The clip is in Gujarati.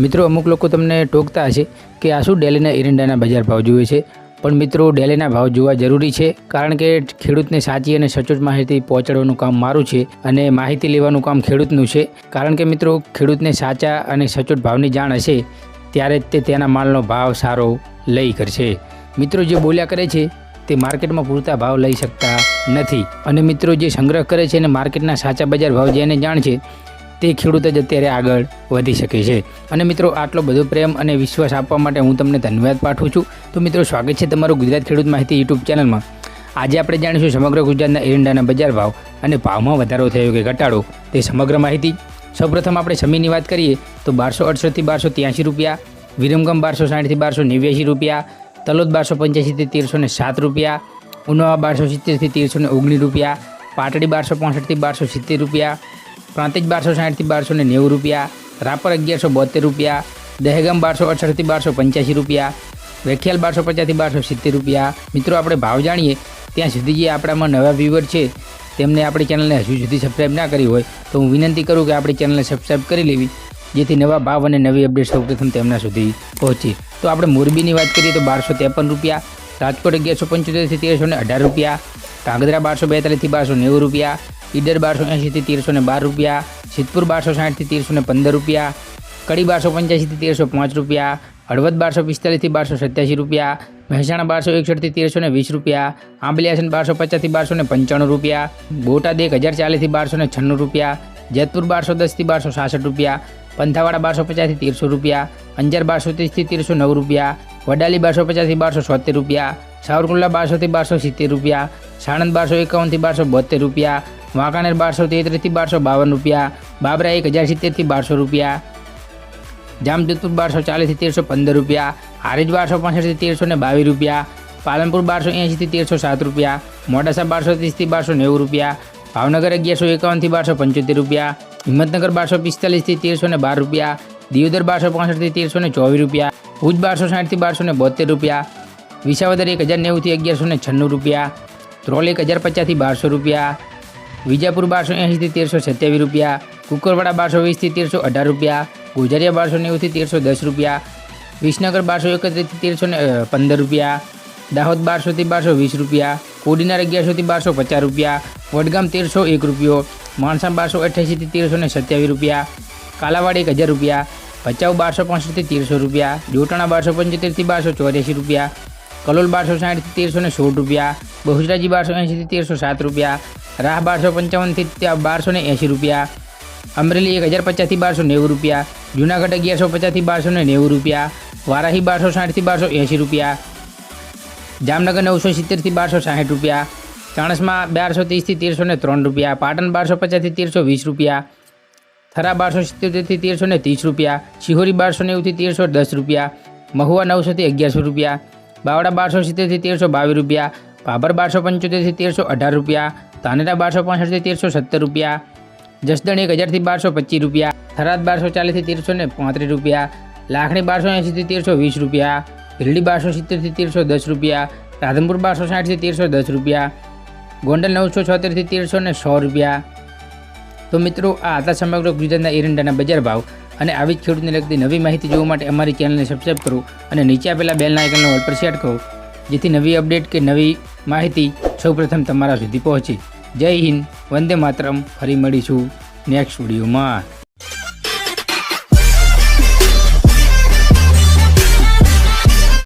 મિત્રો અમુક લોકો તમને ટોકતા હશે કે આ શું ડેલીના એરંડાના બજાર ભાવ જોઈએ છે, પણ મિત્રો ડેલીના ભાવ જોવા જરૂરી છે, કારણ કે ખેડૂતને સાચી અને સચોટ માહિતી પહોંચાડવાનું કામ મારું છે અને માહિતી લેવાનું કામ ખેડૂતનું છે. કારણ કે મિત્રો ખેડૂતને સાચા અને સચોટ ભાવની જાણ હશે ત્યારે જ તે તેના માલનો ભાવ સારો લઈ કરશે. મિત્રો જે બોલ્યા કરે છે તે માર્કેટમાં પૂરતા ભાવ લઈ શકતા નથી, અને મિત્રો જે સંગ્રહ કરે છે અને માર્કેટના સાચા બજાર ભાવ જેને જાણ છે તે ખેડૂત જ અત્યારે આગળ વધી શકે છે. અને મિત્રો આટલો બધો પ્રેમ અને વિશ્વાસ આપવા માટે હું તમને ધન્યવાદ પાઠવું છું. તો મિત્રો સ્વાગત છે તમારું ગુજરાત ખેડૂત માહિતી યુટ્યુબ ચેનલમાં. આજે આપણે જાણીશું સમગ્ર ગુજરાતના એરંડાના બજાર ભાવ અને ભાવમાં વધારો થયો કે ઘટાડો તે સમગ્ર માહિતી. સૌપ્રથમ આપણે સમીની વાત કરીએ તો 1268 થી 1283 રૂપિયા, વિરમગામ 1260 થી 1289 રૂપિયા, તલોદ 1285 થી 1307 રૂપિયા, ઉનાવા 1270 થી 1319 રૂપિયા, પાટડી 1265 થી 1270 રૂપિયા, પ્રાંતિજ 1260 થી 1290 રૂપિયા, રાપર 1172 રૂપિયા, દહેગામ 1268 થી 1285 રૂપિયા, વેખિયાલ 1250 થી 1270 રૂપિયા. મિત્રો આપણે ભાવ જાણીએ ત્યાં સુધી જે આપણામાં નવા વ્યુઅર છે તેમને આપણી ચેનલને હજુ સુધી સબસ્ક્રાઈબ ના કરી હોય તો હું વિનંતી કરું કે આપણી ચેનલને સબસ્ક્રાઈબ કરી લેવી, જેથી નવા ભાવ અને નવી અપડેટ સૌપ્રથમ તેમના સુધી પહોંચે. તો આપણે મોરબીની વાત કરીએ તો 1253 રૂપિયા, રાજકોટ 1175 થી 1318 રૂપિયા, કાંગધરા 1242 થી 1290 રૂપિયા, ઈડર 1280 થી 1312 રૂપિયા, સિદ્ધપુર 1260 થી 1315 રૂપિયા, કડી 1285 થી 1305 રૂપિયા, હળવદ 1245 થી 1287 રૂપિયા, મહેસાણા 1261 થી 1320 રૂપિયા, આંબલિયાસન 1250 થી 1295 રૂપિયા, બોટાદ 1040 થી 1296 રૂપિયા, જેતપુર 1210 થી 1266 રૂપિયા, પંથાવાડા 1250 થી 1300 રૂપિયા, અંજાર 1230 થી 1309 રૂપિયા, વડાલી 1250 થી 1270 રૂપિયા, સાવરકુંડલા 1200 થી 1270 રૂપિયા, સાણંદ 1251 થી 1272 રૂપિયા, વાંકાનેર 1233 થી 1252 રૂપિયા, બાબરા 1070 થી 1200 રૂપિયા, જામજોધપુર 1240 થી 1315 રૂપિયા, હારીજ 1265 થી 1322 રૂપિયા, પાલનપુર 1280 થી 1307 રૂપિયા, મોડાસા 1230 થી 1290 રૂપિયા, ભાવનગર 1151 થી 1275 રૂપિયા, હિંમતનગર 1245 થી 1312 રૂપિયા, દિયોદર 1265 થી 1324 રૂપિયા, ભુજ 1260 થી 1272 રૂપિયા, વિસાવદર 1090 થી 1196 રૂપિયા, ત્રોલ 1050 થી 1200 રૂપિયા, વિજાપુર 1280 થી 1327 રૂપિયા, કુકરવાડા 1220 થી 1318 રૂપિયા, ગોઝારિયા 1290 થી 1310 રૂપિયા, વિસનગર 1231 થી 1315 રૂપિયા, દાહોદ 1200 થી 1220 રૂપિયા, કોડીનાર 1100 થી 1250 રૂપિયા, વડગામ 1301 રૂપિયો, માણસા 1288 થી 1327 રૂપિયા, કાલાવાડ 1000 રૂપિયા, ભચાઉ 1265 થી 1300 રૂપિયા, જોટાણા 1275 થી 1284 રૂપિયા, કલોલ 1260 થી 1316 રૂપિયા, બહુચરાજી 1280 થી 1307 રૂપિયા, રાહ 1255 થી 1280 રૂપિયા, અમરેલી 1050 થી 1290 રૂપિયા, જૂનાગઢ 1150 થી 1290 રૂપિયા, વારાહી 1260 થી 1280 રૂપિયા, જામનગર 970 થી 1260 રૂપિયા, ચાણસમા 1230 થી 1303 રૂપિયા, પાટણ 1250 થી 1320 રૂપિયા, થરા 1270 થી 1330 રૂપિયા, શિહોરી 1290 થી 1310 રૂપિયા, મહુવા 900 થી 1100 રૂપિયા, બાવડા 1270 થી 1322 રૂપિયા, ભાભર 1275 થી 1318 રૂપિયા, ધાનેરા 1265 થી 1317 રૂપિયા, જસદણ 1000 થી 1225 રૂપિયા, થરાદ 1240 થી 1335 રૂપિયા, લાખણી 1280 થી 1320 રૂપિયા, ભીલડી 1270 થી 1310 રૂપિયા, રાધનપુર 1260 થી 1310 રૂપિયા, ગોંડલ 976 થી 1306 રૂપિયા. તો મિત્રો આ હતા સમગ્ર ગુજરાતના એરંડાના બજાર ભાવ, અને આવી જ ખેડૂતને લગતી નવી માહિતી જોવા માટે અમારી ચેનલને સબસ્ક્રાઈબ કરો અને નીચે આપેલા બેલના આઇકનનો ઓલ પર સેટ કરો, જેથી નવી અપડેટ કે નવી માહિતી સૌપ્રથમ તમારા સુધી પહોંચે. જય હિન્દ, વંદે માતરમ. ફરી મળીશું નેક્સ્ટ વિડીયોમાં.